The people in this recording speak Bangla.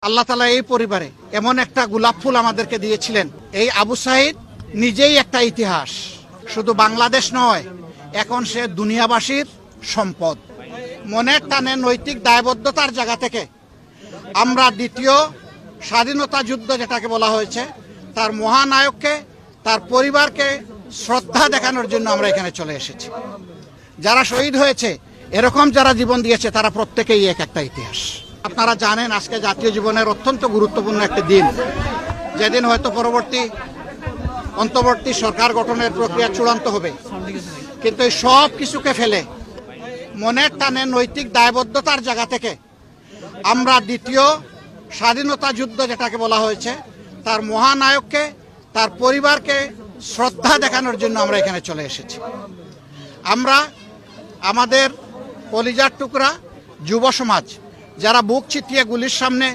আল্লাহ তাআলা এই পরিবারে এমন একটা গোলাপ ফুল আমাদেরকে দিয়েছিলেন। এই আবু সাঈদ নিজেই একটা ইতিহাস, শুধু বাংলাদেশ নয়, এখন সে দুনিয়াবাসীর সম্পদ। মনের টানে নৈতিক দায়বদ্ধতার জায়গা থেকে আমরা দ্বিতীয় স্বাধীনতা যুদ্ধ যেটাকে বলা হয়েছে তার মহানায়ককে, তার পরিবারকে শ্রদ্ধা দেখানোর জন্য আমরা এখানে চলে এসেছি। যারা শহীদ হয়েছে, এরকম যারা জীবন দিয়েছে, তারা প্রত্যেকেই এক একটা ইতিহাস। আপনারা জানেন আজকে জাতীয় জীবনের অত্যন্ত গুরুত্বপূর্ণ একটি দিন, যেদিন হয়তো অন্তর্বর্তী সরকার গঠনের প্রক্রিয়া চূড়ান্ত হবে। কিন্তু এই সব কিছুকে ফেলে মনের টানে নৈতিক দায়বদ্ধতার জায়গা থেকে আমরা দ্বিতীয় স্বাধীনতা যুদ্ধ যেটাকে বলা হয়েছে তার মহানায়ককে, তার পরিবারকে শ্রদ্ধা দেখানোর জন্য আমরা এখানে চলে এসেছি। আমরা আমাদের কলিজার টুকরা যুব সমাজ যারা বুক চিতিয়ে গুলির সামনে